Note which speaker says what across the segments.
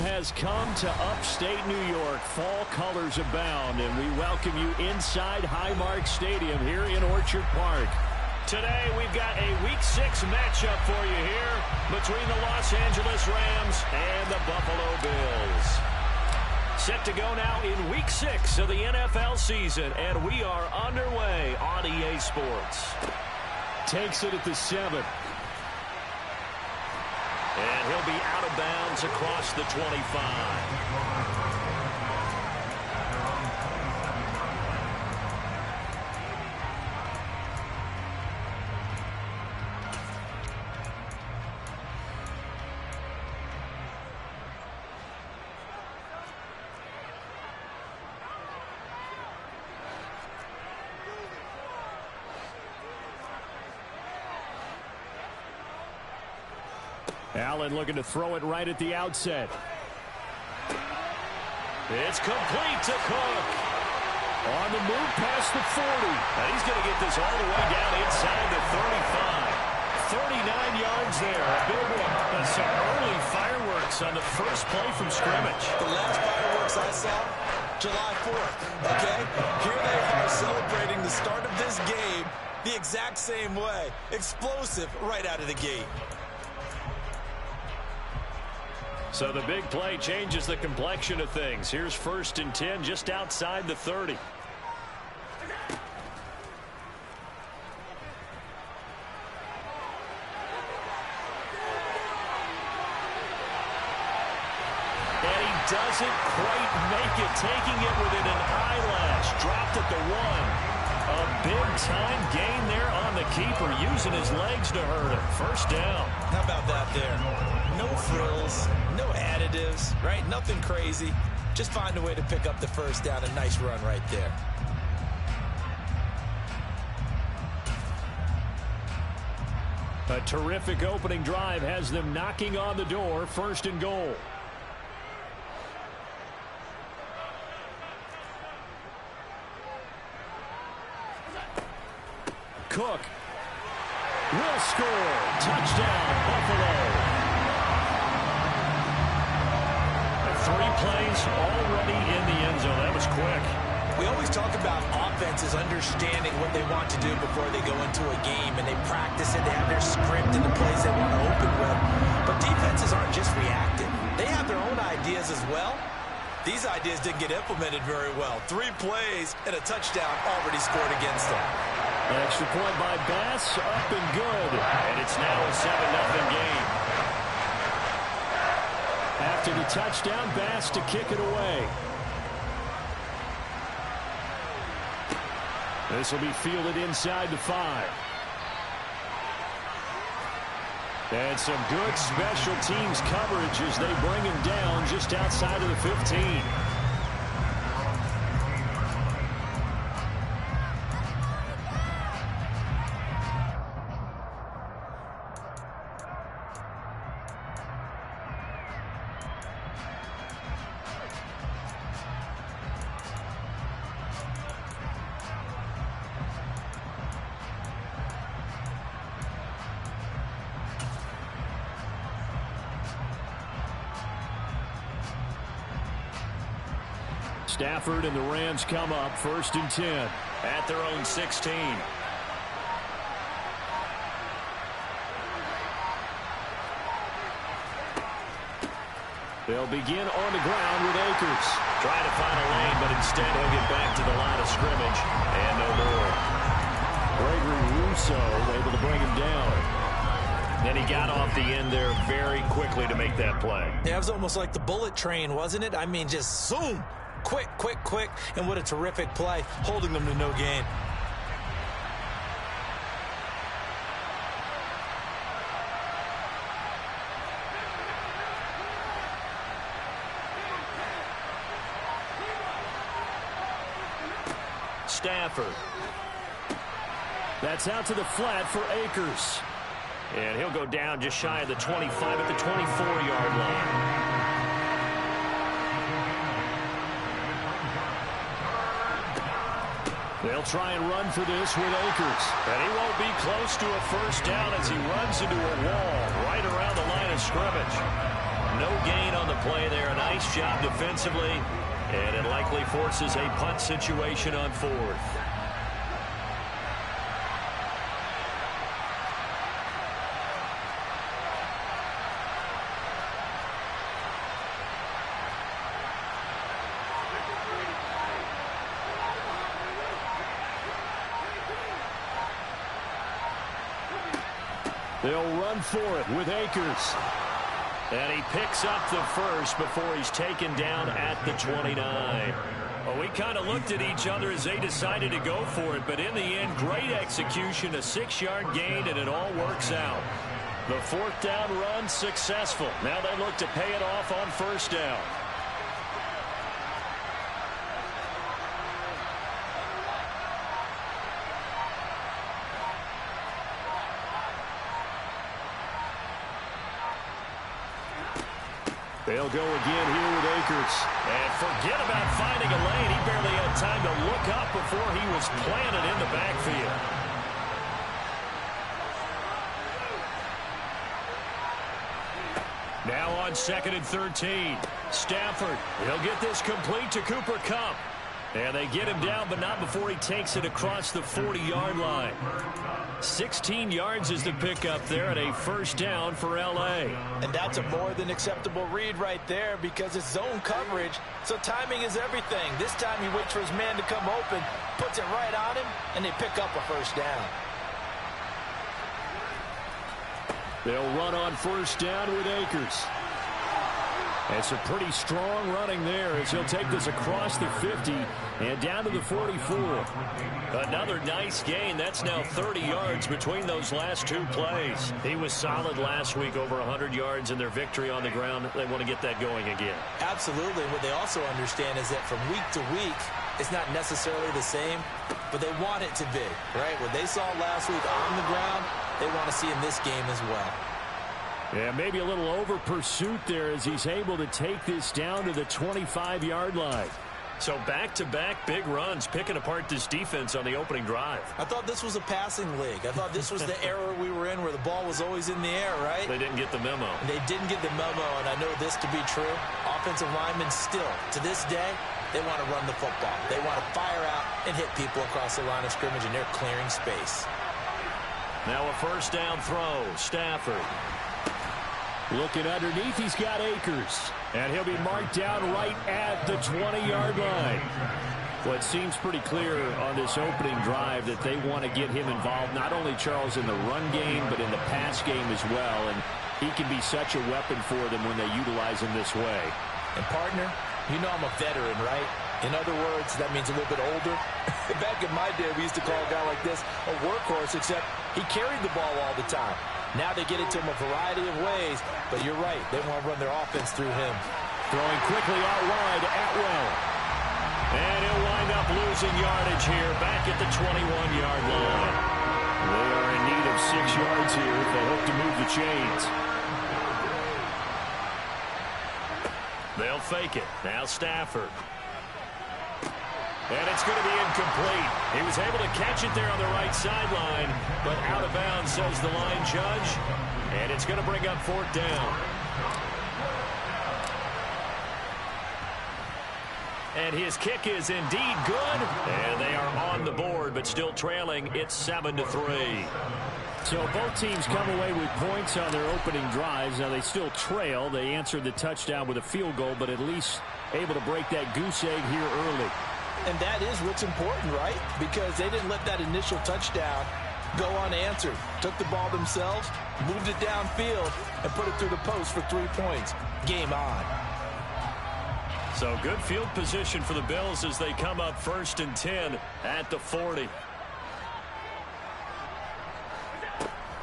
Speaker 1: has come to upstate New York. Fall colors abound, and we welcome you inside Highmark Stadium here in Orchard Park. Today, we've got a Week 6 matchup for you here between the Los Angeles Rams and the Buffalo Bills. Set to go now in Week 6 of the NFL season, and we are underway on EA Sports. Takes it at the 7. And he'll be out of bounds across the 25. Allen looking to throw it right at the outset. It's complete to Cook. On the move past the 40. And he's going to get this all the way down inside the 35. 39 yards there. A big one. And some early fireworks on the first play from scrimmage.
Speaker 2: The last fireworks I saw, July 4th. Okay? Here they are celebrating the start of this game the exact same way. Explosive right out of the gate.
Speaker 1: So the big play changes the complexion of things. Here's 1st and 10 just outside the 30. And he doesn't quite make it, taking it within an eyelash. Dropped at the 1. A big-time gain there on the keeper, using his legs to hurt him. First down.
Speaker 2: How about that there? No frills, no additives, right? Nothing crazy. Just find a way to pick up the first down. A nice run right there.
Speaker 1: A terrific opening drive has them knocking on the door. 1st and goal. Cook will score. Touchdown, Buffalo. 3 plays already in the end zone. That was quick.
Speaker 2: We always talk about offenses understanding what they want to do before they go into a game, and they practice it. They have their script and the plays they want to open with. But defenses aren't just reactive. They have their own ideas as well. These ideas didn't get implemented very well. 3 plays and a touchdown already scored against them.
Speaker 1: An extra point by Bass, up and good. And it's now a 7-0 game. After the touchdown, Bass to kick it away. This will be fielded inside the 5. And some good special teams coverage as they bring him down just outside of the 15. Stafford and the Rams come up 1st and 10 at their own 16. They'll begin on the ground with Akers. Trying to find a lane, but instead he'll get back to the line of scrimmage. And no more. Gregory Rousseau able to bring him down. And he got off the end there very quickly to make that play.
Speaker 2: Yeah, it was almost like the bullet train, wasn't it? I mean, just zoom. Quick, quick, quick. And what a terrific play, holding them to no gain.
Speaker 1: Stafford. That's out to the flat for Akers. And he'll go down just shy of the 25 at the 24-yard line. They'll try and run for this with Akers. And he won't be close to a first down as he runs into a wall right around the line of scrimmage. no gain on the play there. A nice job defensively, and it likely forces a punt situation on 4th. They'll run for it with Akers. And he picks up the first before he's taken down at the 29. Well, we kind of looked at each other as they decided to go for it, but in the end, great execution, a 6-yard gain, and it all works out. The 4th down run successful. Now they look to pay it off on 1st down. They'll go again here with Akers. And forget about finding a lane. He barely had time to look up before he was planted in the backfield. Now on 2nd and 13. Stafford, he'll get this complete to Cooper Kupp. And they get him down, but not before he takes it across the 40-yard line. 16 yards is the pickup there, and a 1st down for L.A.
Speaker 2: And that's a more than acceptable read right there because it's zone coverage, so timing is everything. This time he waits for his man to come open, puts it right on him, and they pick up a 1st down.
Speaker 1: They'll run on 1st down with Akers. And some pretty strong running there as he'll take this across the 50 and down to the 44. Another nice gain. That's now 30 yards between those last 2 plays. He was solid last week, over 100 yards in their victory on the ground. They want to get that going again.
Speaker 2: Absolutely. What they also understand is that from week to week, it's not necessarily the same, but they want it to be, right? What they saw last week on the ground, they want to see in this game as well.
Speaker 1: Yeah, maybe a little over pursuit there as he's able to take this down to the 25-yard line. So back-to-back big runs, picking apart this defense on the opening drive.
Speaker 2: I thought this was a passing league. I thought this was the era we were in where the ball was always in the air, right?
Speaker 1: They didn't get the memo.
Speaker 2: They didn't get the memo, and I know this to be true. Offensive linemen still, to this day, they want to run the football. They want to fire out and hit people across the line of scrimmage, and they're clearing space.
Speaker 1: Now a 1st down throw. Stafford. Looking underneath, he's got Akers. And he'll be marked down right at the 20-yard line. Well, it seems pretty clear on this opening drive that they want to get him involved, not only, Charles, in the run game, but in the pass game as well. And he can be such a weapon for them when they utilize him this way.
Speaker 2: And, partner, you know I'm a veteran, right? In other words, that means a little bit older. Back in my day, we used to call a guy like this a workhorse, except he carried the ball all the time. Now they get it to him a variety of ways, but you're right. They want to run their offense through him.
Speaker 1: Throwing quickly out wide, Atwell. And he'll wind up losing yardage here back at the 21-yard line. They are in need of 6 yards here if they hope to move the chains. They'll fake it. Now Stafford. And it's going to be incomplete. He was able to catch it there on the right sideline, but out of bounds, says the line judge. And it's going to bring up 4th down. And his kick is indeed good. And they are on the board, but still trailing. It's 7-3. So both teams come away with points on their opening drives. Now they still trail. They answered the touchdown with a field goal, but at least able to break that goose egg here early.
Speaker 2: And that is what's important, right? Because they didn't let that initial touchdown go unanswered. Took the ball themselves, moved it downfield, and put it through the post for 3 points. Game on.
Speaker 1: So good field position for the Bills as they come up 1st and 10 at the 40.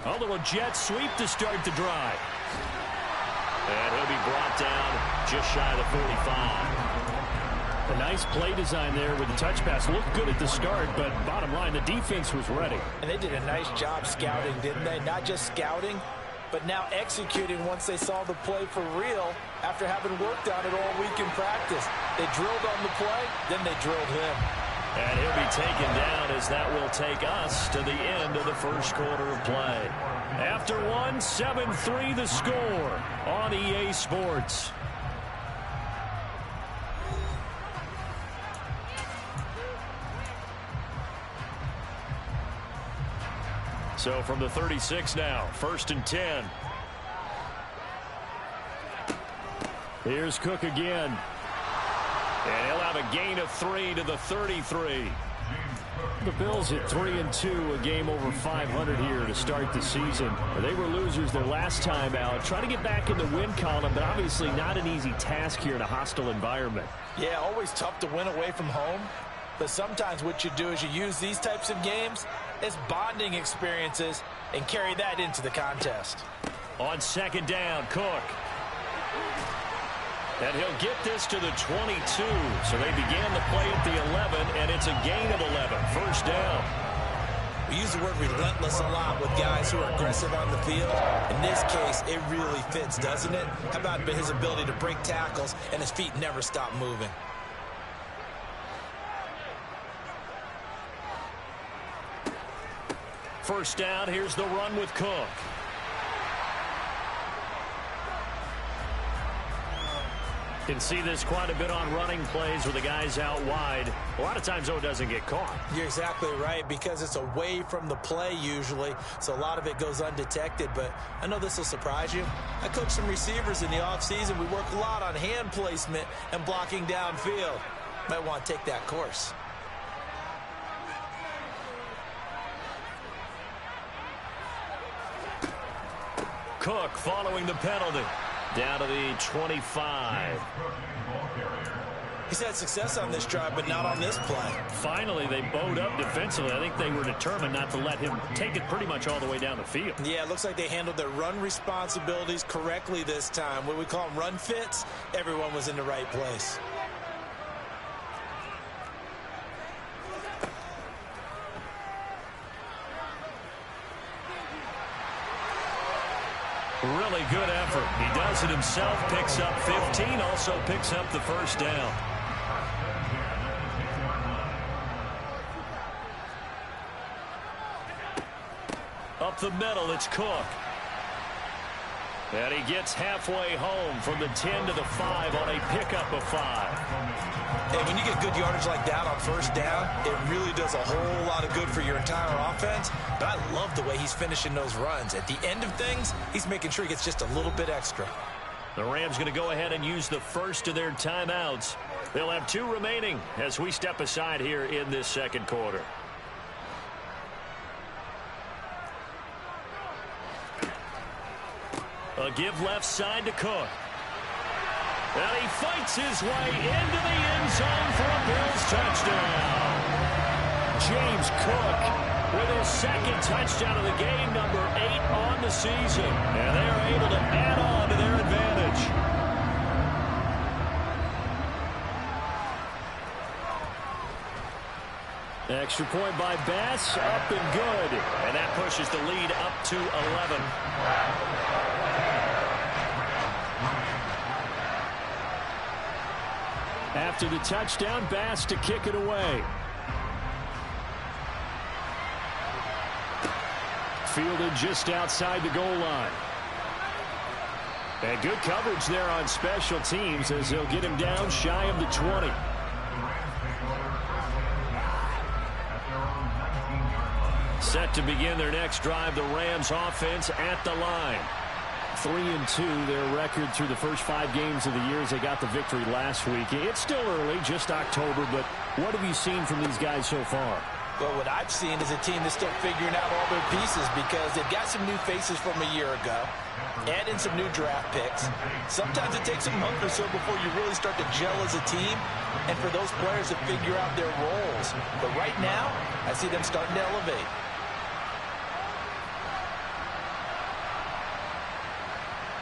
Speaker 1: A little jet sweep to start the drive. And he'll be brought down just shy of the 45. A nice play design there with the touch pass. Looked good at the start, but bottom line, the defense was ready.
Speaker 2: And they did a nice job scouting, didn't they? Not just scouting, but now executing once they saw the play for real after having worked on it all week in practice. They drilled on the play, then they drilled him.
Speaker 1: And he'll be taken down as that will take us to the end of the first quarter of play. After one, 7-3 the score on EA Sports. So from the 36 now, 1st and 10. Here's Cook again. And he'll have a gain of 3 to the 33. The Bills at 3-2, a game over 500 here to start the season. They were losers their last time out. Try to get back in the win column, but obviously not an easy task here in a hostile environment.
Speaker 2: Yeah, always tough to win away from home. But sometimes what you do is you use these types of games as bonding experiences and carry that into the contest.
Speaker 1: On 2nd down, Cook. And he'll get this to the 22. So they began the play at the 11, and it's a gain of 11. 1st down.
Speaker 2: We use the word relentless a lot with guys who are aggressive on the field. In this case, it really fits, doesn't it? How about his ability to break tackles and his feet never stop moving?
Speaker 1: First down, here's the run with Cook. Can see this quite a bit on running plays with the guys out wide. A lot of times, though, it doesn't get caught.
Speaker 2: You're exactly right, because it's away from the play usually, so a lot of it goes undetected. But I know this will surprise you. I coach some receivers in the offseason. We work a lot on hand placement and blocking downfield. Might want to take that course.
Speaker 1: Cook following the penalty. Down to the 25.
Speaker 2: He's had success on this drive, but not on this play.
Speaker 1: Finally, they bowed up defensively. I think they were determined not to let him take it pretty much all the way down the field.
Speaker 2: Yeah, it looks like they handled their run responsibilities correctly this time. What we call them run fits, everyone was in the right place.
Speaker 1: Really good effort. He does it himself, picks up 15, also picks up the 1st down. Up the middle, it's Cook. And he gets halfway home from the 10 to the 5 on a pickup of 5.
Speaker 2: Hey, when you get good yardage like that on 1st down, it really does a whole lot of good for your entire offense. But I love the way he's finishing those runs. At the end of things, he's making sure he gets just a little bit extra.
Speaker 1: The Rams going to go ahead and use the first of their timeouts. They'll have 2 remaining as we step aside here in this 2nd quarter. A give left side to Cook. And he fights his way into the end zone for a Bills touchdown. James Cook with his 2nd touchdown of the game, number 8 on the season. And they are able to add on to their advantage. Extra point by Bass, up and good. And that pushes the lead up to 11. After the touchdown, Bass to kick it away. Fielded just outside the goal line. And good coverage there on special teams as they'll get him down shy of the 20. Set to begin their next drive, the Rams offense at the line. 3-2, their record through the first 5 games of the year as they got the victory last week. It's still early, just October, but what have you seen from these guys so far?
Speaker 2: Well, what I've seen is a team that's still figuring out all their pieces because they've got some new faces from a year ago, add in some new draft picks. Sometimes it takes a month or so before you really start to gel as a team and for those players to figure out their roles. But right now, I see them starting to elevate.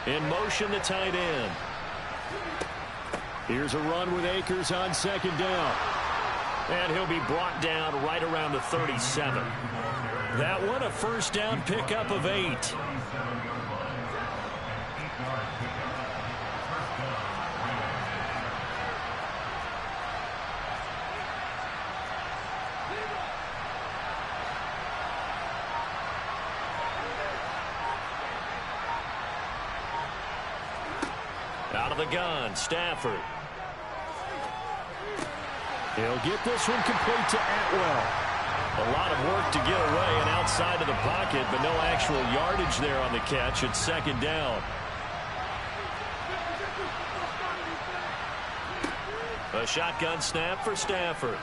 Speaker 1: In motion, the tight end. Here's a run with Akers on 2nd down. And he'll be brought down right around the 37. That one, a 1st down pickup of 8. the gun, Stafford. He'll get this one complete to Atwell. A lot of work to get away and outside of the pocket, but no actual yardage there on the catch. It's second down. A shotgun snap for Stafford.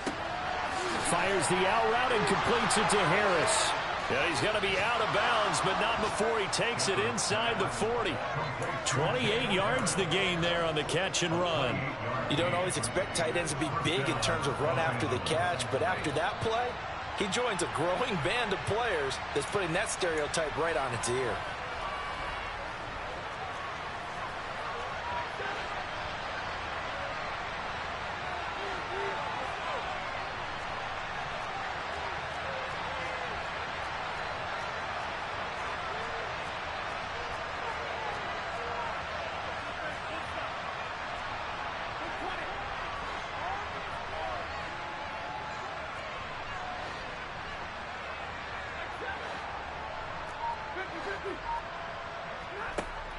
Speaker 1: Fires the out route and completes it to Harris. Yeah, he's going to be out of bounds, but not before he takes it inside the 40. 28 yards the gain there on the catch and run.
Speaker 2: You don't always expect tight ends to be big in terms of run after the catch, but after that play, he joins a growing band of players that's putting that stereotype right on its ear.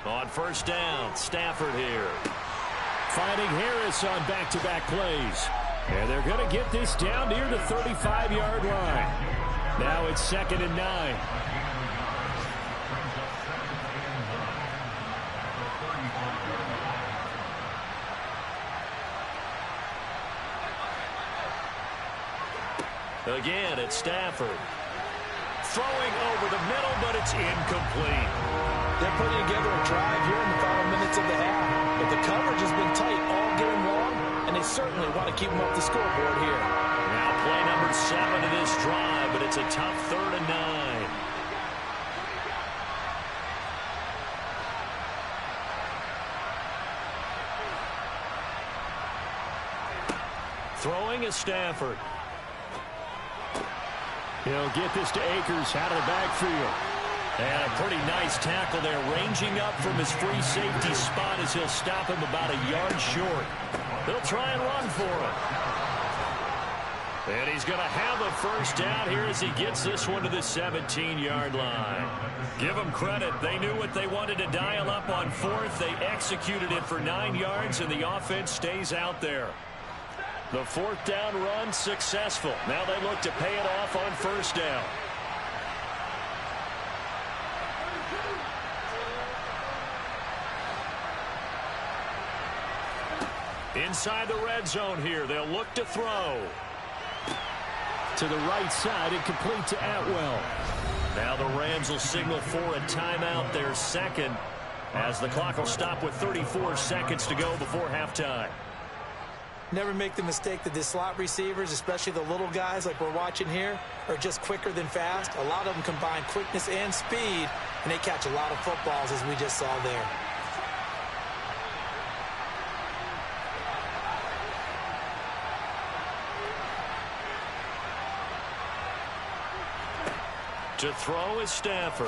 Speaker 1: On first down, Stafford here. Finding Harris on back-to-back plays. And they're going to get this down near the 35-yard line. Now it's 2nd and 9. Again, it's Stafford. Throwing over the middle, but it's incomplete.
Speaker 2: They're putting together a drive here in the final minutes of the half. But the coverage has been tight all game long, and they certainly want to keep them off the scoreboard here.
Speaker 1: Now play number 7 of this drive, but it's a tough 3rd and 9. Throwing is Stafford. He'll get this to Akers out of the backfield. And a pretty nice tackle there, ranging up from his free safety spot as he'll stop him about a yard short. They'll try and run for him. And he's going to have a first down here as he gets this one to the 17-yard line. Give them credit. They knew what they wanted to dial up on 4th. They executed it for 9 yards, and the offense stays out there. The 4th down run successful. Now they look to pay it off on first down. Inside the red zone here, they'll look to throw. To the right side and complete to Atwell. Now the Rams will signal for a timeout, their second, as the clock will stop with 34 seconds to go before halftime.
Speaker 2: Never make the mistake that the slot receivers, especially the little guys like we're watching here, are just quicker than fast. A lot of them combine quickness and speed, and they catch a lot of footballs, as we just saw there.
Speaker 1: To throw is Stafford.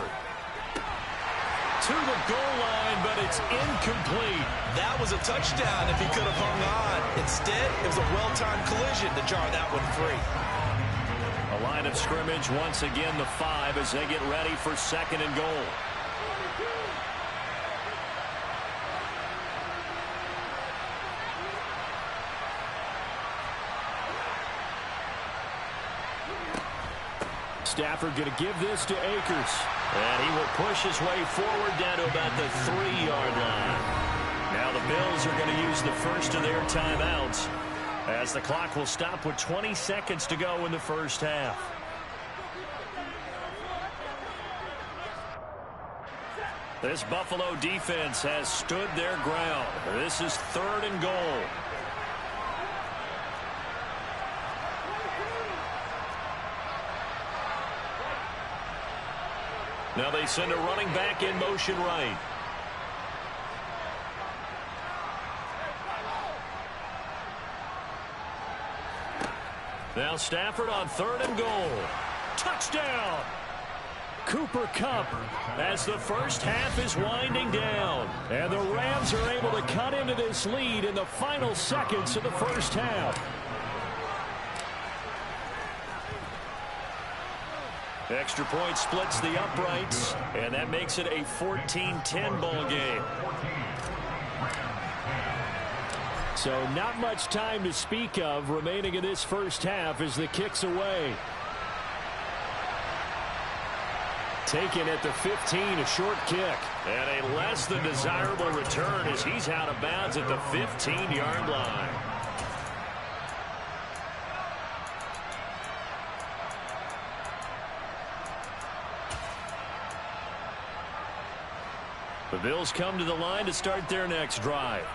Speaker 1: To the goal line, but it's incomplete.
Speaker 2: That was a touchdown if he could have hung on. Instead, it was a well-timed collision to jar that one free.
Speaker 1: A line of scrimmage once again, the 5, as they get ready for 2nd and goal. Stafford going to give this to Akers. And he will push his way forward down to about the 3-yard line. Now the Bills are going to use the first of their timeouts, as the clock will stop with 20 seconds to go in the first half. This Buffalo defense has stood their ground. This is 3rd and goal. Now they send a running back in motion right. Now Stafford on 3rd and goal. Touchdown! Cooper Kupp as the first half is winding down. And the Rams are able to cut into this lead in the final seconds of the first half. Extra point splits the uprights, and that makes it a 14-10 ball game. So not much time to speak of remaining in this first half as the kick's away. Taken at the 15, a short kick. And a less than desirable return as he's out of bounds at the 15-yard line. The Bills come to the line to start their next drive.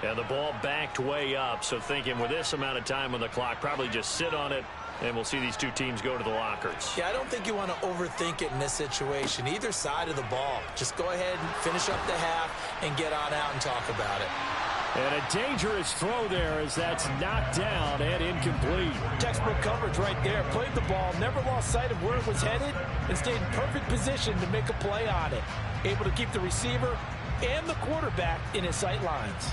Speaker 1: And the ball backed way up, so thinking with this amount of time on the clock, probably just sit on it, and we'll see these two teams go to the lockers.
Speaker 2: Yeah, I don't think you want to overthink it in this situation. Either side of the ball. Just go ahead and finish up the half and get on out and talk about it.
Speaker 1: And a dangerous throw there as that's knocked down and incomplete.
Speaker 3: Textbook coverage right there. Played the ball, never lost sight of where it was headed, and stayed in perfect position to make a play on it. Able to keep the receiver and the quarterback in his sight lines.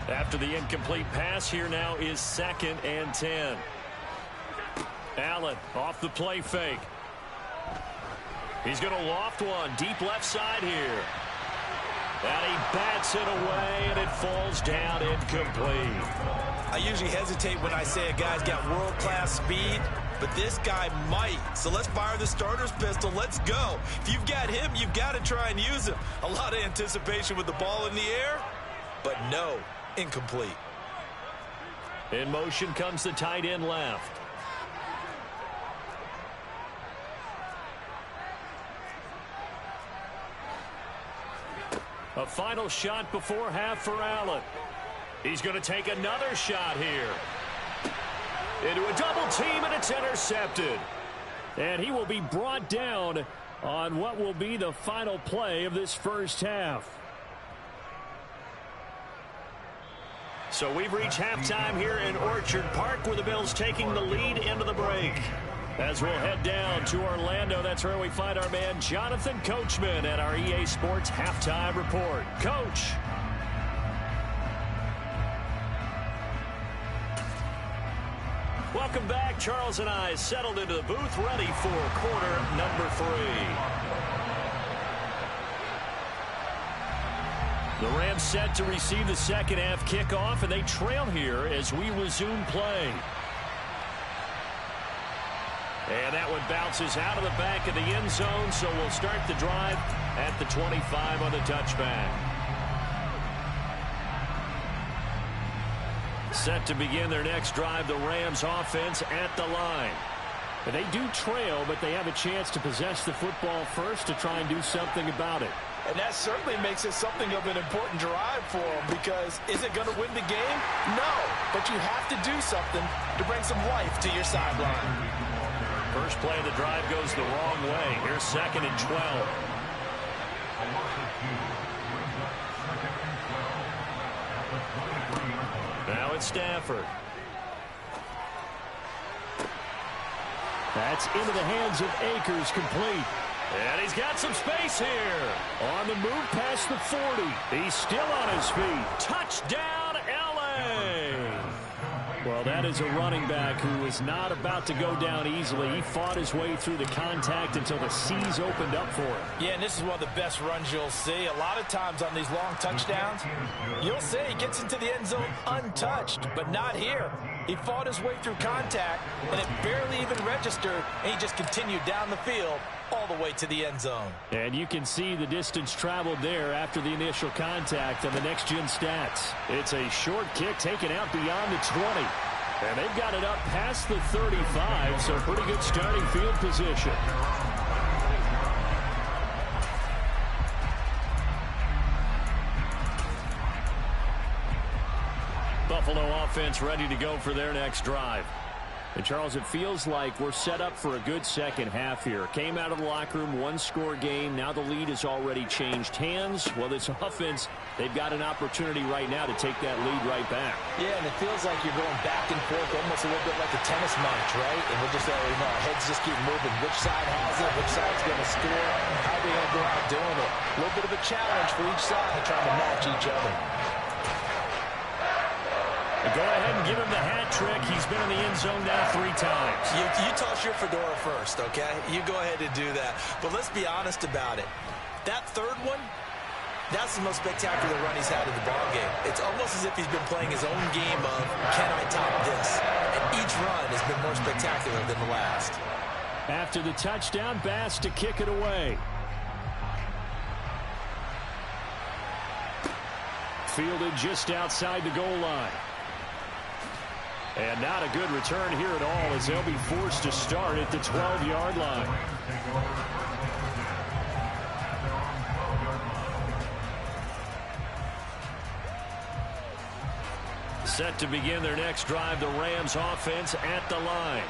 Speaker 1: After the incomplete pass, here now is 2nd and 10. Allen off the play fake. He's going to loft one deep left side here. And he bats it away, and it falls down incomplete.
Speaker 2: I usually hesitate when I say a guy's got world-class speed, but this guy might. So let's fire the starter's pistol. Let's go. If you've got him, you've got to try and use him. A lot of anticipation with the ball in the air, but no, incomplete.
Speaker 1: In motion comes the tight end left. A final shot before half for Allen. He's going to take another shot here. Into a double team, and it's intercepted. And he will be brought down on what will be the final play of this first half. So we've reached halftime here in Orchard Park, where the Bills taking the lead into the break. As we'll head down to Orlando, that's where we find our man Jonathan Coachman at our EA Sports Halftime Report. Coach. Welcome back. Charles and I settled into the booth, ready for quarter number 3. The Rams set to receive the second half kickoff, and they trail here as we resume play. And that one bounces out of the back of the end zone, so we'll start the drive at the 25 on the touchback. Set to begin their next drive, the Rams offense at the line. And they do trail, but they have a chance to possess the football first to try and do something about it.
Speaker 3: And that certainly makes it something of an important drive for them, because is it going to win the game? No, but you have to do something to bring some life to your sideline.
Speaker 1: First play of the drive goes the wrong way. Here's 2nd and 12. Now it's Stafford. That's into the hands of Akers, complete. And he's got some space here. On the move past the 40. He's still on his feet. Touchdown, L.A. Well, that is a running back who is not about to go down easily. He fought his way through the contact until the seas opened up for him.
Speaker 3: Yeah, and this is one of the best runs you'll see. A lot of times on these long touchdowns, you'll see he gets into the end zone untouched, but not here. He fought his way through contact, and it barely even registered, and he just continued down the field all the way to the end zone.
Speaker 1: And you can see the distance traveled there after the initial contact on the next-gen stats. It's a short kick taken out beyond the 20. And they've got it up past the 35, so pretty good starting field position. Buffalo offense ready to go for their next drive. And, Charles, it feels like we're set up for a good second half here. Came out of the locker room, one-score game. Now the lead has already changed hands. Well, this offense, they've got an opportunity right now to take that lead right back.
Speaker 3: Yeah, and it feels like you're going back and forth, almost a little bit like a tennis match, right? And we're just already know our heads just keep moving. Which side has it? Which side's going to score? How are they going to go out doing it? A little bit of a challenge for each side trying to match each other.
Speaker 1: Go ahead and give him the hat trick. He's been in the end zone now 3 times.
Speaker 2: You toss your fedora first, okay? You go ahead and do that. But let's be honest about it. That third one, that's the most spectacular run he's had in the ballgame. It's almost as if he's been playing his own game of, can I top this? And each run has been more spectacular than the last.
Speaker 1: After the touchdown, Bass to kick it away. Fielded just outside the goal line. And not a good return here at all, as they'll be forced to start at the 12-yard line. Set to begin their next drive, the Rams offense at the line.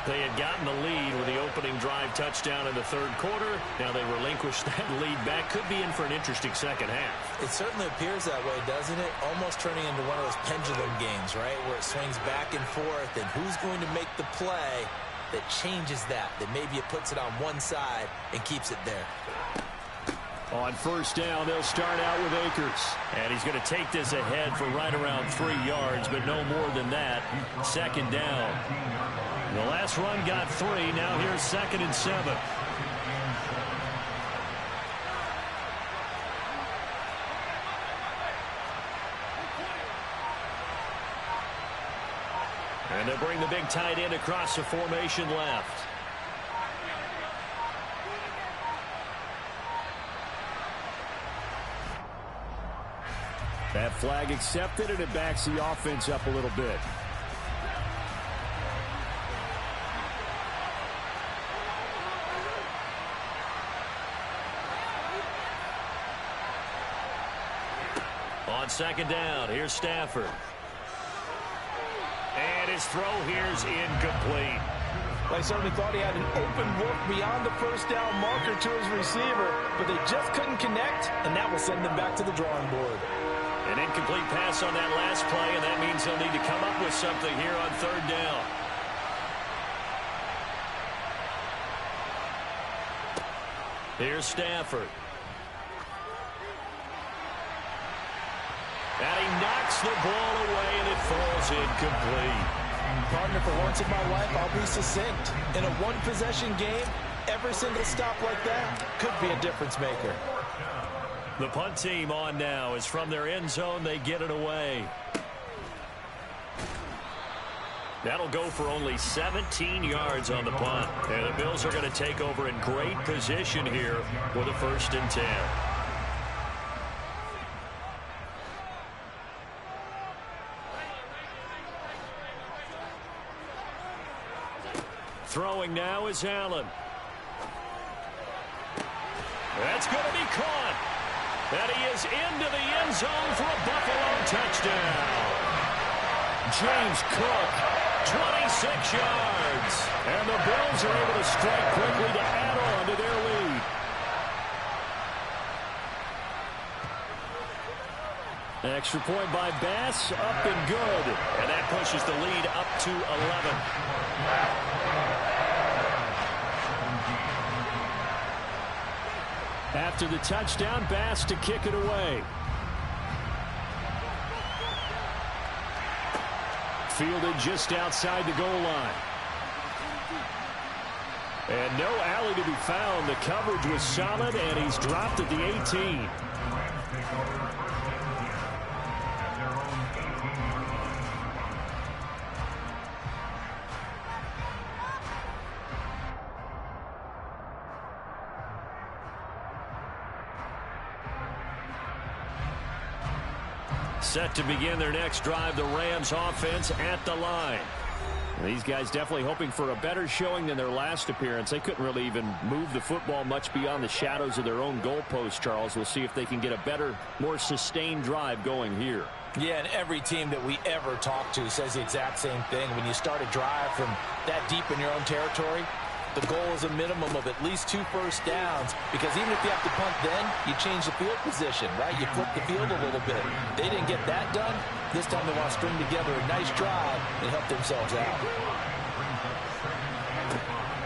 Speaker 1: They had gotten the lead with the opening drive touchdown in the third quarter. Now they relinquished that lead back. Could be in for an interesting second half.
Speaker 2: It certainly appears that way, doesn't it? Almost turning into one of those pendulum games, right? Where it swings back and forth, and who's going to make the play that changes that maybe it puts it on one side and keeps it there.
Speaker 1: On first down, they'll start out with Akers. And he's going to take this ahead for right around 3 yards, but no more than that. Second down. The last run got 3. Now here's 2nd and 7. And they'll bring the big tight end across the formation left. That flag accepted, and it backs the offense up a little bit. On second down, here's Stafford. And his throw here's incomplete.
Speaker 3: I certainly thought he had an open look beyond the first down marker to his receiver, but they just couldn't connect, and that will send them back to the drawing board.
Speaker 1: An incomplete pass on that last play, and that means they'll need to come up with something here on third down. Here's Stafford. And he knocks the ball away, and it falls incomplete.
Speaker 3: Partner, for once in my life, I'll be succinct. In a one-possession game, every single stop like that could be a difference maker.
Speaker 1: The punt team on now is from their end zone. They get it away. That'll go for only 17 yards on the punt. And the Bills are going to take over in great position here with a 1st and 10. Throwing now is Allen. That's going to be caught. And he is into the end zone for a Buffalo touchdown. James Cook, 26 yards. And the Bills are able to strike quickly to add on to their lead. Extra point by Bass, up and good. And that pushes the lead up to 11. After the touchdown, Bass to kick it away. Fielded just outside the goal line. And no alley to be found. The coverage was solid, and he's dropped at the 18. Set to begin their next drive, the Rams offense at the line. These guys definitely hoping for a better showing than their last appearance. They couldn't really even move the football much beyond the shadows of their own goalpost, Charles. We'll see if they can get a better, more sustained drive going here.
Speaker 3: Yeah, and every team that we ever talk to says the exact same thing. When you start a drive from that deep in your own territory, the goal is a minimum of at least 2 first downs, because even if you have to punt then, you change the field position, right? You flip the field a little bit. They didn't get that done. This time they want to string together a nice drive and help themselves out.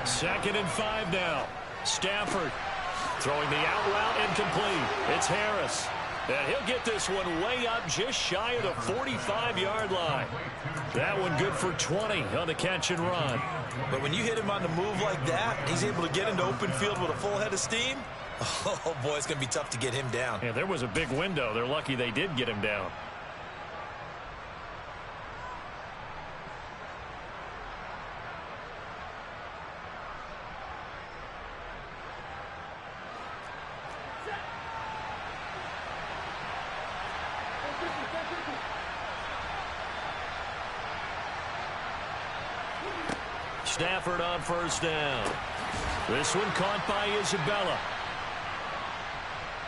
Speaker 1: 2nd and 5 now. Stafford throwing the out route incomplete. It's Harris. And he'll get this one way up just shy of the 45-yard line. That one good for 20 on the catch and run.
Speaker 2: But when you hit him on the move like that, he's able to get into open field with a full head of steam. Oh, boy, it's going to be tough to get him down.
Speaker 1: Yeah, there was a big window. They're lucky they did get him down. Stafford on first down. This one caught by Isabella.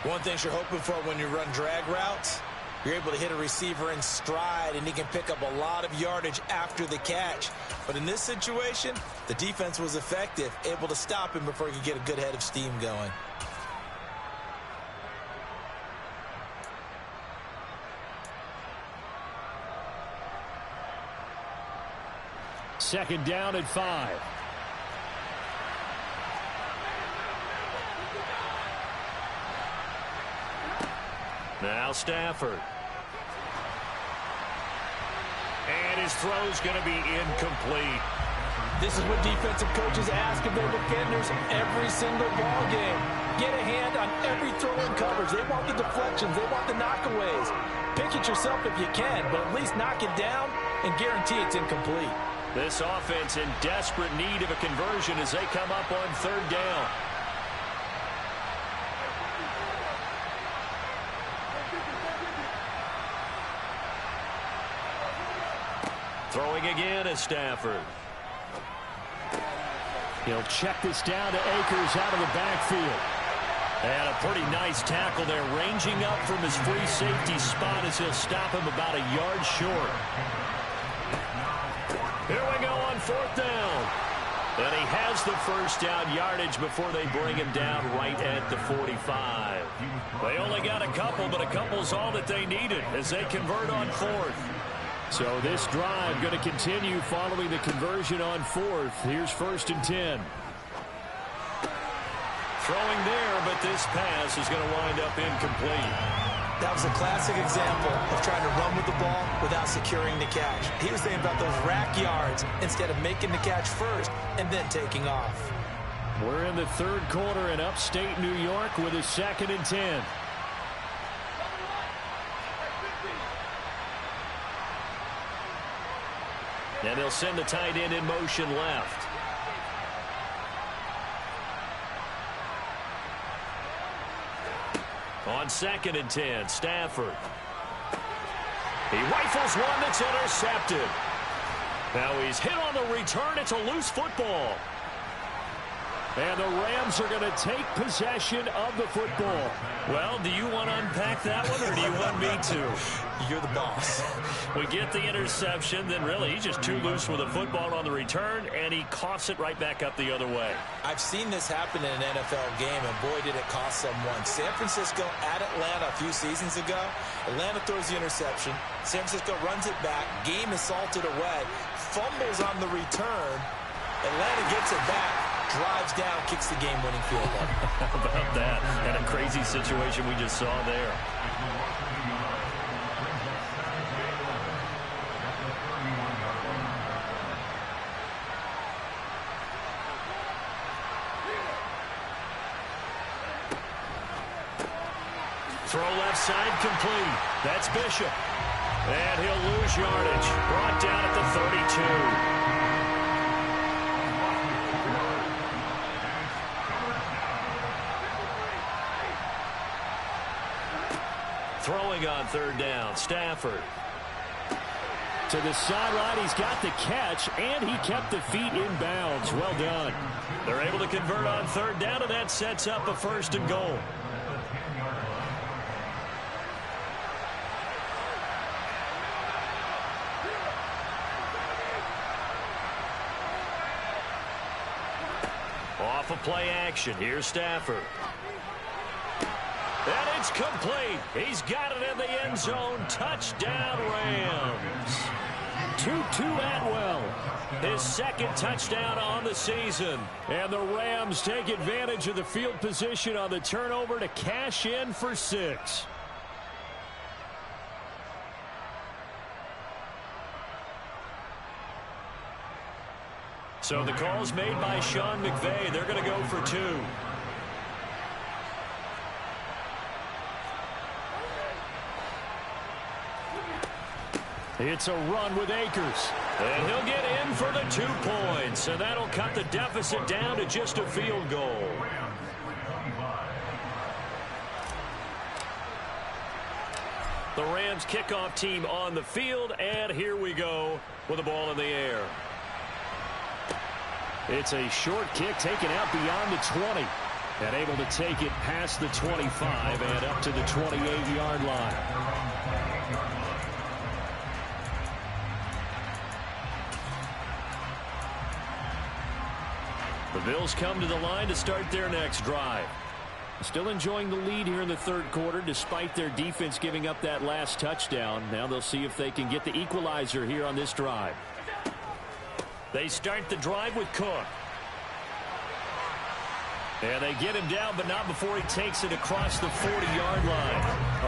Speaker 2: One thing you're hoping for when you run drag routes, you're able to hit a receiver in stride, and he can pick up a lot of yardage after the catch. But in this situation, the defense was effective, able to stop him before he could get a good head of steam going.
Speaker 1: Second down at 5. Now Stafford. And his throw's going to be incomplete.
Speaker 3: This is what defensive coaches ask of their defenders every single ball game. Get a hand on every throw in coverage. They want the deflections. They want the knockaways. Pick it yourself if you can, but at least knock it down and guarantee it's incomplete.
Speaker 1: This offense in desperate need of a conversion as they come up on third down. Throwing again is Stafford. He'll check this down to Akers out of the backfield. And a pretty nice tackle there, ranging up from his free safety spot as he'll stop him about a yard short. Here we go on fourth down. And he has the first down yardage before they bring him down right at the 45. They only got a couple, but a couple's all that they needed as they convert on fourth. So this drive going to continue following the conversion on fourth. Here's first and 10. Throwing there, but this pass is going to wind up incomplete.
Speaker 2: That was a classic example of trying to run with the ball without securing the catch. He was thinking about those rack yards instead of making the catch first and then taking off.
Speaker 1: We're in the third quarter in upstate New York with a second and 10. And they'll send the tight end in motion left. On second and 10, Stafford. He rifles one that's intercepted. Now he's hit on the return. It's a loose football. And the Rams are going to take possession of the football. Well, do you want to unpack that one, or do you want me to?
Speaker 2: You're the boss.
Speaker 1: We get the interception, then really he's just too loose with the football on the return, and he coughs it right back up the other way.
Speaker 2: I've seen this happen in an NFL game, and boy, did it cost someone. San Francisco at Atlanta a few seasons ago. Atlanta throws the interception. San Francisco runs it back. Game is salted away. Fumbles on the return. Atlanta gets it back. Drives down, kicks the game-winning field goal.
Speaker 1: How about that? And a crazy situation we just saw there. Throw left side complete. That's Bishop. And he'll lose yardage. Brought down at the 32. Throwing on third down, Stafford. To the sideline, he's got the catch, and he kept the feet in bounds. Well done. They're able to convert on third down, and that sets up a first and goal. Off of play action, here's Stafford. And it's complete. He's got it in the end zone. Touchdown, Rams. Tutu Atwell, his second touchdown on the season. And the Rams take advantage of the field position on the turnover to cash in for 6. So the call's made by Sean McVay. They're going to go for 2. It's a run with Akers. And he'll get in for the 2 points. And that'll cut the deficit down to just a field goal. The Rams kickoff team on the field. And here we go with the ball in the air. It's a short kick taken out beyond the 20. And able to take it past the 25 and up to the 28-yard line. The Bills come to the line to start their next drive. Still enjoying the lead here in the third quarter despite their defense giving up that last touchdown. Now they'll see if they can get the equalizer here on this drive. They start the drive with Cook. And they get him down, but not before he takes it across the 40-yard line.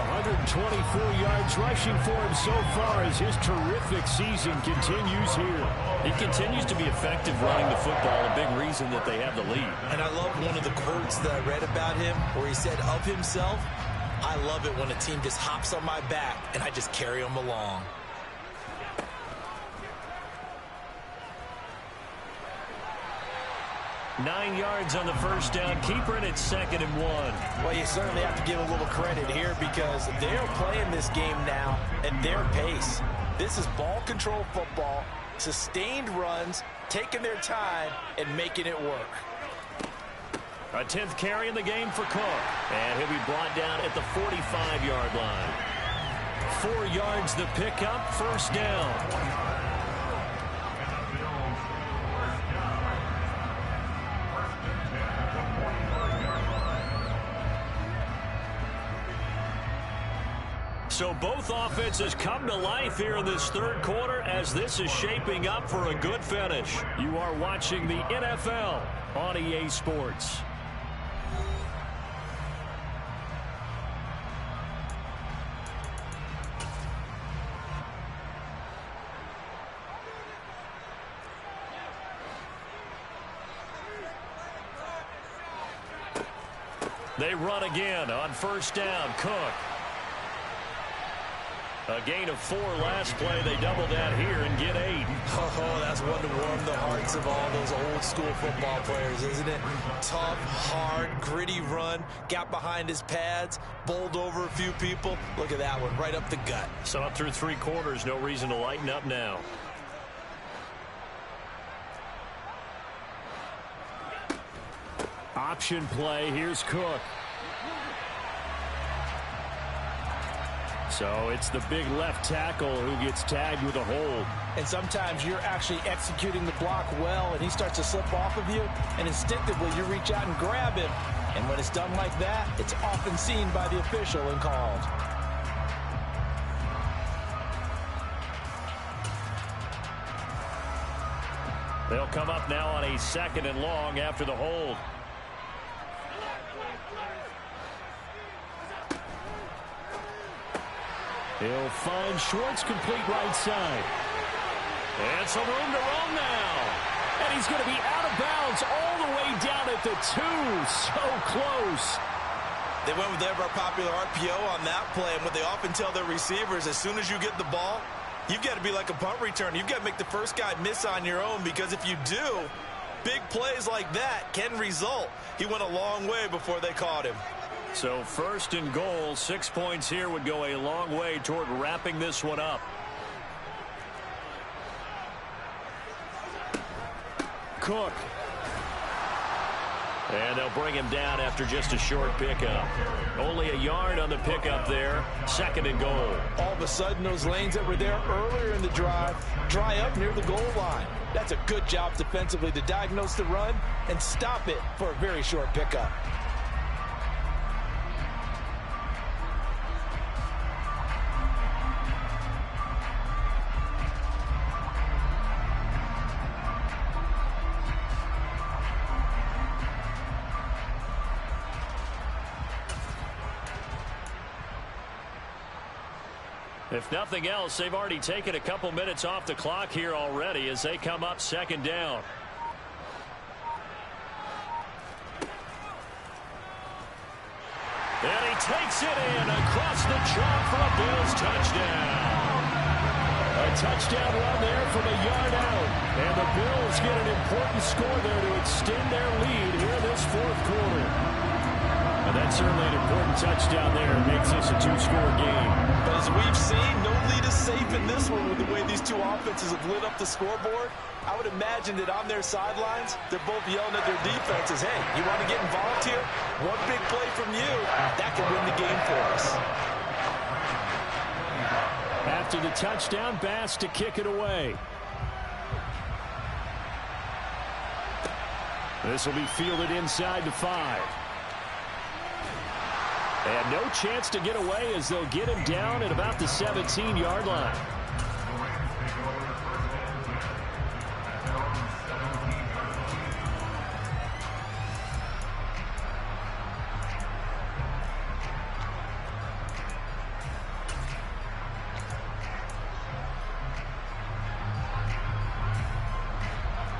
Speaker 1: 124 yards rushing for him so far as his terrific season continues here. He continues to be effective running the football, a big reason that they have the lead.
Speaker 2: And I love one of the quotes that I read about him where he said of himself, "I love it when a team just hops on my back and I just carry them along."
Speaker 1: Nine yards on the first down. Keeper, and it's 2nd and 1.
Speaker 3: Well, you certainly have to give a little credit here because they're playing this game now at their pace. This is ball control football, sustained runs, taking their time, and making it work.
Speaker 1: A 10th carry in the game for Cook. And he'll be brought down at the 45-yard line. 4 yards the pickup, first down. So both offenses come to life here in this third quarter as this is shaping up for a good finish. You are watching the NFL on EA Sports. They run again on first down. Cook. A gain of 4 last play. They double that here and get 8.
Speaker 2: Oh, that's one to warm the hearts of all those old school football players, isn't it? Tough, hard, gritty run. Got behind his pads, bowled over a few people. Look at that one, right up the gut.
Speaker 1: So up through 3 quarters, no reason to lighten up now. Option play. Here's Cook. So it's the big left tackle who gets tagged with a hold.
Speaker 3: And sometimes you're actually executing the block well, and he starts to slip off of you, and instinctively you reach out and grab him. And when it's done like that, it's often seen by the official and called.
Speaker 1: They'll come up now on a 2nd and long after the hold. He'll find Schwartz, complete right side. And some room to roam now. And he's going to be out of bounds all the way down at the 2. So close.
Speaker 2: They went with ever popular RPO on that play, and what they often tell their receivers, as soon as you get the ball, you've got to be like a punt return. You've got to make the first guy miss on your own, because if you do, big plays like that can result. He went a long way before they caught him.
Speaker 1: So 1st and goal, 6 points here would go a long way toward wrapping this one up. Cook. And they'll bring him down after just a short pickup. Only a yard on the pickup there. 2nd and goal.
Speaker 3: All of a sudden, those lanes that were there earlier in the drive dry up near the goal line. That's a good job defensively to diagnose the run and stop it for a very short pickup.
Speaker 1: If nothing else, they've already taken a couple minutes off the clock here already as they come up 2nd down. And he takes it in across the chalk for a Bills touchdown. A touchdown run there from a yard out. And the Bills get an important score there to extend their lead here in this fourth quarter. And that's certainly an important touchdown there. It makes this a two-score game.
Speaker 3: But as we've seen, no lead is safe in this one with the way these two offenses have lit up the scoreboard. I would imagine that on their sidelines, they're both yelling at their defenses, hey, you want to get involved here? One big play from you, that could win the game for us.
Speaker 1: After the touchdown, Bass to kick it away. This will be fielded inside the 5. And no chance to get away as they'll get him down at about the 17-yard line.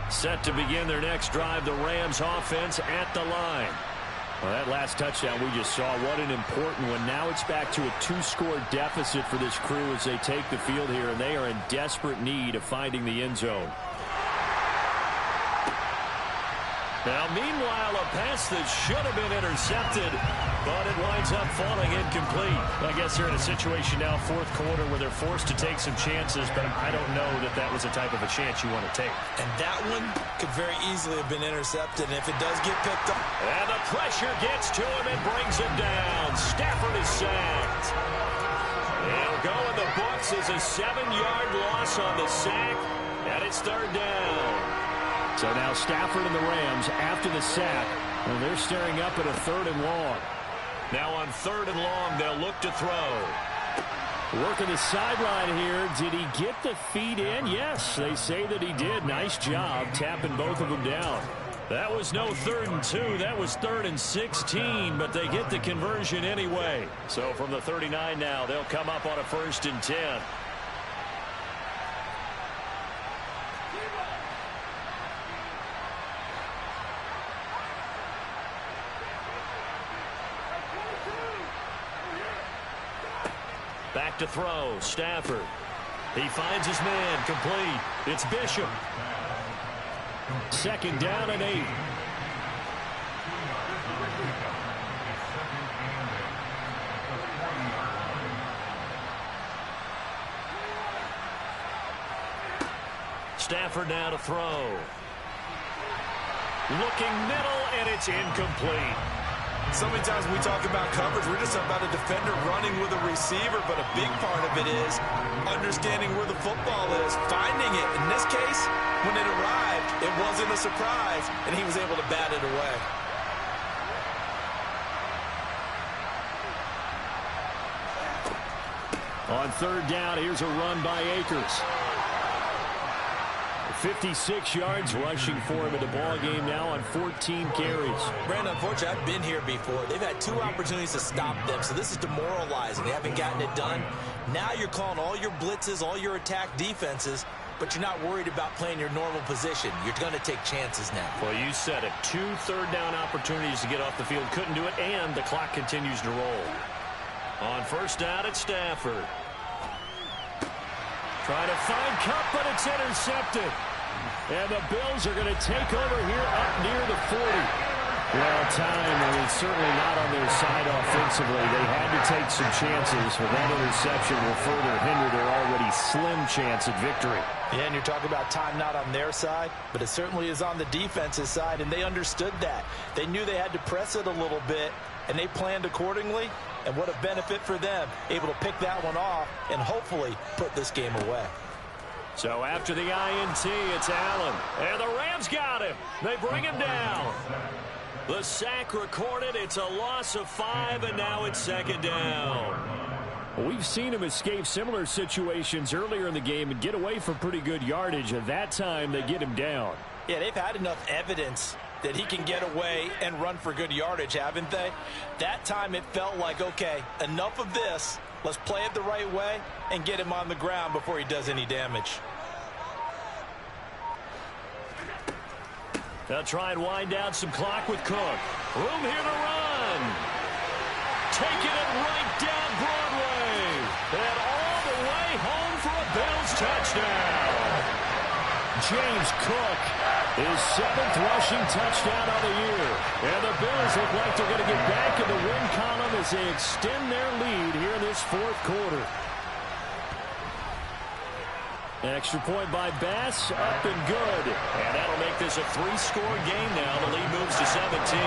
Speaker 1: Set to begin their next drive, the Rams offense at the line. Well, that last touchdown we just saw, what an important one. Now it's back to a two-score deficit for this crew as they take the field here, and they are in desperate need of finding the end zone. Now, meanwhile, a pass that should have been intercepted, but it winds up falling incomplete. I guess they're in a situation now, fourth quarter, where they're forced to take some chances, but I don't know that that was the type of a chance you want to take.
Speaker 3: And that one could very easily have been intercepted, and if it does get picked up.
Speaker 1: And the pressure gets to him and brings him down. Stafford is sacked. It'll go in the books as a 7-yard loss on the sack, and it's third down. So now Stafford and the Rams, after the sack, well, they're staring up at a 3rd and long. Now on 3rd and long, they'll look to throw. Working the sideline here. Did he get the feet in? Yes, they say that he did. Nice job tapping both of them down. That was no 3rd and 2. That was 3rd and 16, but they get the conversion anyway. So from the 39 now, they'll come up on a 1st and 10. Back to throw, Stafford. He finds his man, complete. It's Bishop. 2nd down and 8. Stafford now to throw. Looking middle, and it's incomplete.
Speaker 3: So many times when we talk about coverage, we're just about a defender running with a receiver, but a big part of it is understanding where the football is, finding it. In this case, when it arrived, it wasn't a surprise, and he was able to bat it away.
Speaker 1: On 3rd down, here's a run by Akers. 56 yards rushing for him in the ball game now on 14 carries.
Speaker 2: Brandon, unfortunately, I've been here before. They've had 2 opportunities to stop them, so this is demoralizing. They haven't gotten it done. Now you're calling all your blitzes, all your attack defenses, but you're not worried about playing your normal position. You're going to take chances now.
Speaker 1: Well, you said it. 2 third-down opportunities to get off the field. Couldn't do it, and the clock continues to roll. On 1st down, it's Stafford. Trying to find Cup, but it's intercepted. And the Bills are going to take over here up near the 40. Well, time is certainly not on their side offensively. They had to take some chances, but that interception will further hinder their already slim chance at victory.
Speaker 3: Yeah, and you're talking about time not on their side, but it certainly is on the defense's side, and they understood that. They knew they had to press it a little bit, and they planned accordingly. And what a benefit for them, able to pick that one off and hopefully put this game away.
Speaker 1: So after the INT, it's Allen. And the Rams got him. They bring him down. The sack recorded. It's a loss of 5, and now it's 2nd down. Well, we've seen him escape similar situations earlier in the game and get away from pretty good yardage. At that time, they get him down.
Speaker 3: Yeah, they've had enough evidence that he can get away and run for good yardage, haven't they? That time it felt like, okay, enough of this. Let's play it the right way and get him on the ground before he does any damage.
Speaker 1: They'll try and wind down some clock with Cook. Room here to run. Taking it right down Broadway. And all the way home for a Bills touchdown. touchdown. James Cook, his 7th rushing touchdown of the year. And the Bills look like they're going to get back in the win column as they extend their lead here in this 4th quarter. Extra point by Bass, up and good. And that'll make this a 3-score game now. The lead moves to 17.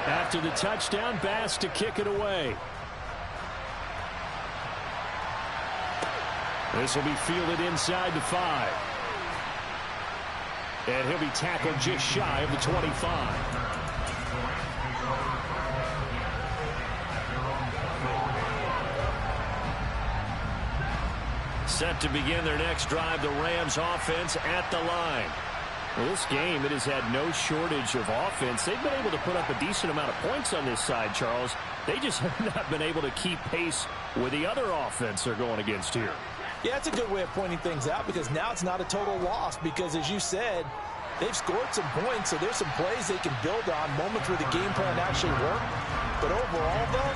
Speaker 1: After the touchdown, Bass to kick it away. This will be fielded inside the 5. And he'll be tackled just shy of the 25. Set to begin their next drive, the Rams offense at the line. Well, this game, it has had no shortage of offense. They've been able to put up a decent amount of points on this side, Charles. They just have not been able to keep pace with the other offense they're going against here.
Speaker 3: Yeah, it's a good way of pointing things out because now it's not a total loss because, as you said, they've scored some points, so there's some plays they can build on, moments where the game plan actually worked. But overall, though,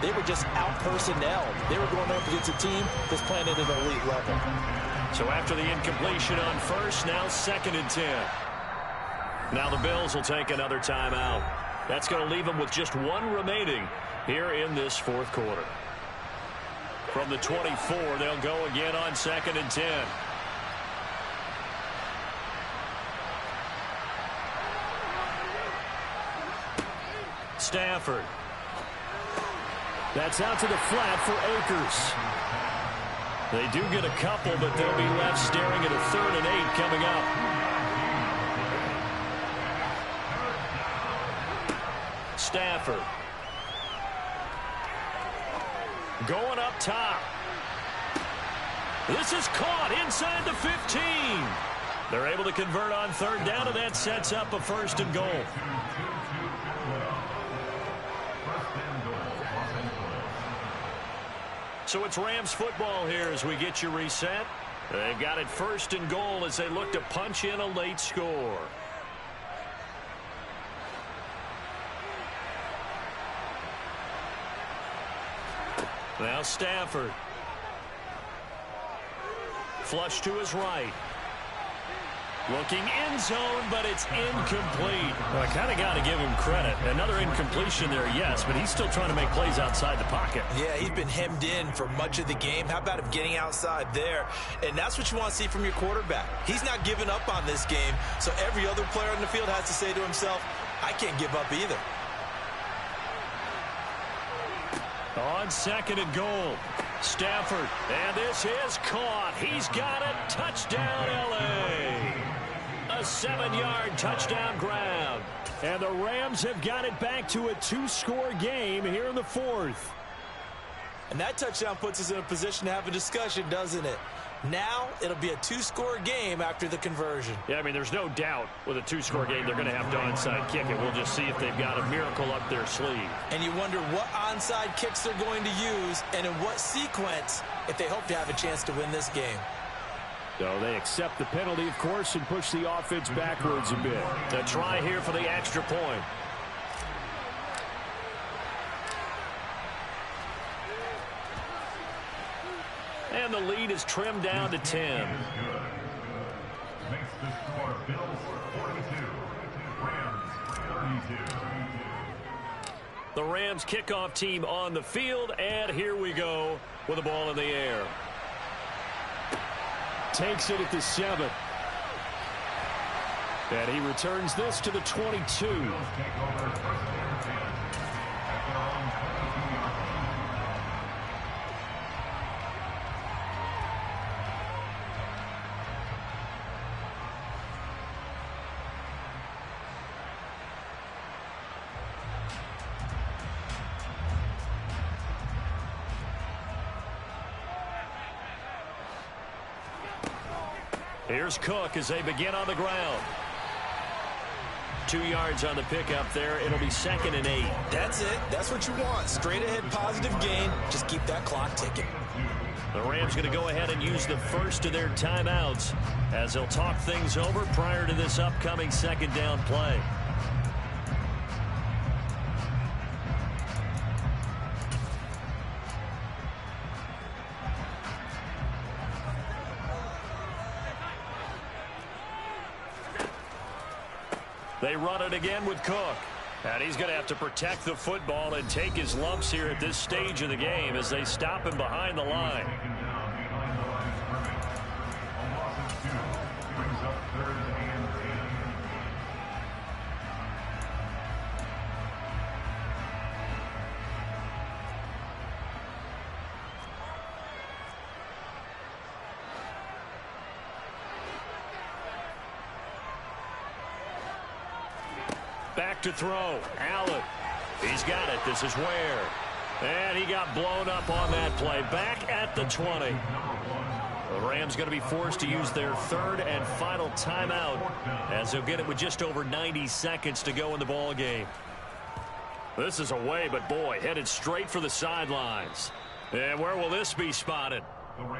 Speaker 3: they were just out-personnelled. They were going up against a team that's playing at an elite level.
Speaker 1: So after the incompletion on first, now 2nd and 10. Now the Bills will take another timeout. That's going to leave them with just 1 remaining here in this 4th quarter. From the 24, they'll go again on 2nd and 10. Stafford. That's out to the flat for Akers. They do get a couple, but they'll be left staring at a 3rd and 8 coming up. Stafford. Going up top. This is caught inside the 15. They're able to convert on 3rd down, and that sets up a 1st and goal. So it's Rams football here as we get you reset. They've got it 1st and goal as they look to punch in a late score. Now Stafford. Flush to his right. Looking end zone, but it's incomplete. Well, I kind of got to give him credit. Another incompletion there, yes, but he's still trying to make plays outside the pocket.
Speaker 2: Yeah, he's been hemmed in for much of the game. How about him getting outside there? And that's what you want to see from your quarterback. He's not giving up on this game, so every other player on the field has to say to himself, I can't give up either.
Speaker 1: On 2nd and goal, Stafford, and this is caught. He's got it. Touchdown, L.A. A 7-yard touchdown grab. And the Rams have got it back to a 2-score game here in the 4th.
Speaker 2: And that touchdown puts us in a position to have a discussion, doesn't it? Now it'll be a 2-score game after the conversion.
Speaker 1: Yeah, I mean, there's no doubt with a 2-score game they're going to have to onside kick it. We'll just see if they've got a miracle up their sleeve.
Speaker 2: And you wonder what onside kicks they're going to use and in what sequence if they hope to have a chance to win this game.
Speaker 1: So they accept the penalty, of course, and push the offense backwards a bit. A try here for the extra point. And the lead is trimmed down to 10.
Speaker 4: Makes the score Bills 42, Rams 32.
Speaker 1: The Rams kickoff team on the field, and here we go with the ball in the air. Takes it at the 7. And he returns this to the 22. Here's Cook as they begin on the ground. 2 yards on the pickup there. It'll be 2nd and 8.
Speaker 2: That's it. That's what you want. Straight ahead positive gain. Just keep that clock ticking.
Speaker 1: The Rams going to go ahead and use the first of their timeouts as they'll talk things over prior to this upcoming 2nd down play. They run it again with Cook. And he's going to have to protect the football and take his lumps here at this stage of the game as they stop him behind the line. Back to throw. Allen. He's got it. This is Ware. And he got blown up on that play. Back at the 20. The Rams going to be forced to use their third and final timeout as they'll get it with just over 90 seconds to go in the ball game. This is away, but boy, headed straight for the sidelines. And where will this be spotted?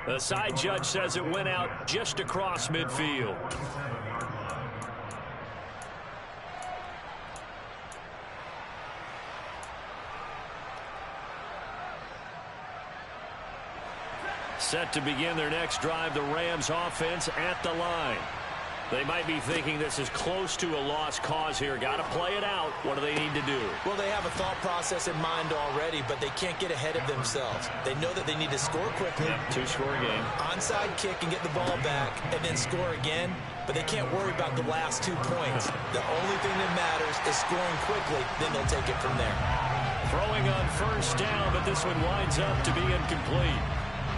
Speaker 1: The side judge says it went out just across midfield. Set to begin their next drive, the Rams offense at the line. They might be thinking this is close to a lost cause here. Got to play it out. What do they need to do?
Speaker 2: Well, they have a thought process in mind already, but they can't get ahead of themselves. They know that they need to score quickly.
Speaker 1: Yep, two-score game.
Speaker 2: Onside kick and get the ball back and then score again, but they can't worry about the last 2 points. The only thing that matters is scoring quickly, then they'll take it from there.
Speaker 1: Throwing on first down, but this one winds up to be incomplete.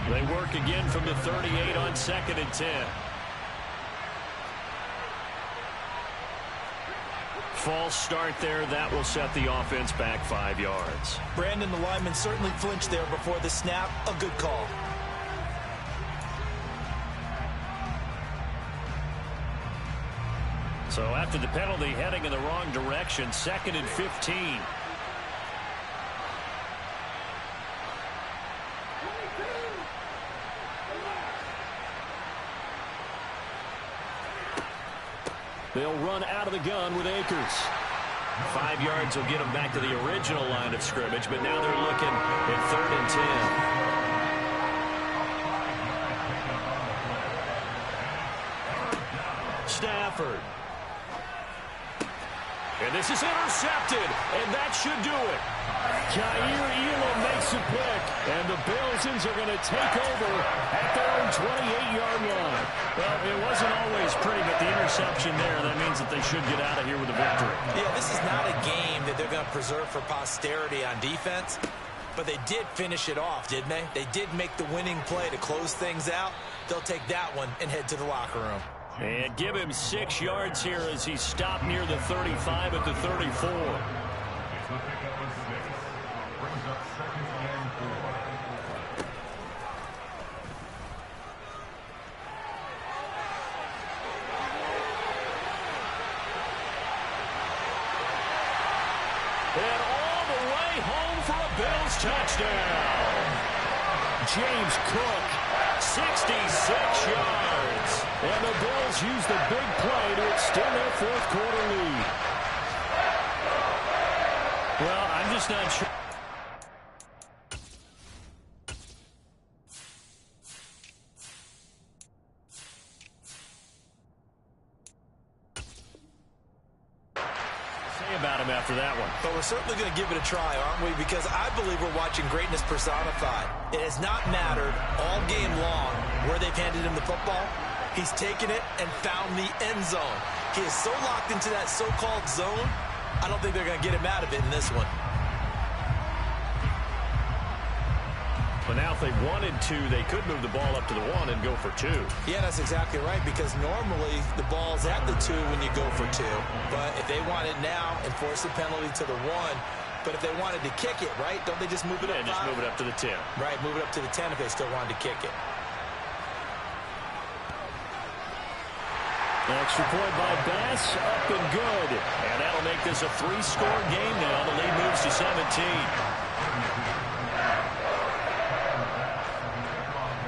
Speaker 1: They work again from the 38 on 2nd and 10. False start there. That will set the offense back 5 yards.
Speaker 2: Brandon, the lineman certainly flinched there before the snap. A good call.
Speaker 1: So after the penalty, heading in the wrong direction, 2nd and 15. They'll run out of the gun with Akers. 5 yards will get them back to the original line of scrimmage, but now they're looking at 3rd and 10. Stafford. And this is intercepted, and that should do it. Jair Elam makes a pick, and the Bills are going to take over at their own 28-yard line. Well, it wasn't always pretty, but the interception there, that means that they should get out of here with a victory.
Speaker 2: Yeah, this is not a game that they're going to preserve for posterity on defense, but they did finish it off, didn't they? They did make the winning play to close things out. They'll take that one and head to the locker room.
Speaker 1: And give him 6 yards here as he stopped near the 35 at the 34. And all the way home for a Bills touchdown. James Cook, 66 yards. And the Bills use the big play to extend their 4th quarter lead. Well, I'm just not sure. Say about him after that one.
Speaker 2: But we're certainly going to give it a try, aren't we? Because I believe we're watching greatness personified. It has not mattered all game long where they've handed him the football. He's taken it and found the end zone. He is so locked into that so-called zone, I don't think they're going to get him out of it in this one.
Speaker 1: But now if they wanted to, they could move the ball up to the 1 and go for 2.
Speaker 2: Yeah, that's exactly right, because normally the ball's at the 2 when you go for 2. But if they want it now and force the penalty to the 1, but if they wanted to kick it, right, don't they just move it up?
Speaker 1: Yeah, just move it up to the 10.
Speaker 2: Right, move it up to the 10 if they still wanted to kick it.
Speaker 1: Extra point by Bass, up and good. And that'll make this a 3-score game now. The lead moves to 17.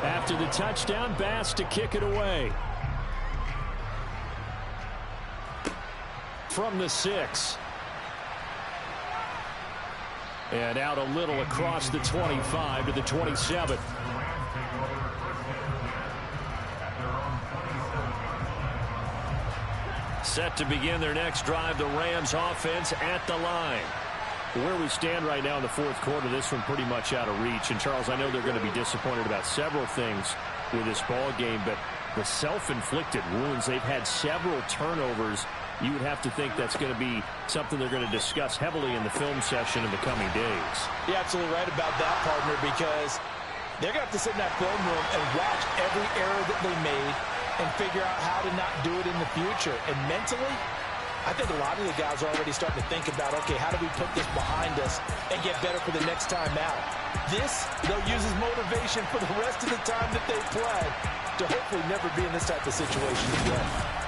Speaker 1: After the touchdown, Bass to kick it away. From the 6. And out a little across the 25 to the 27. Set to begin their next drive, the Rams offense at the line. Where we stand right now in the fourth quarter, this one pretty much out of reach. And, Charles, I know they're going to be disappointed about several things with this ball game, but the self-inflicted wounds, they've had several turnovers. You would have to think that's going to be something they're going to discuss heavily in the film session in the coming days.
Speaker 3: You're absolutely right about that, partner, because they're going to have to sit in that film room and watch every error that they made and figure out how to not do it in the future. And mentally, I think a lot of the guys are already starting to think about, okay, how do we put this behind us and get better for the next time out? This, they'll use as motivation for the rest of the time that they play to hopefully never be in this type of situation again.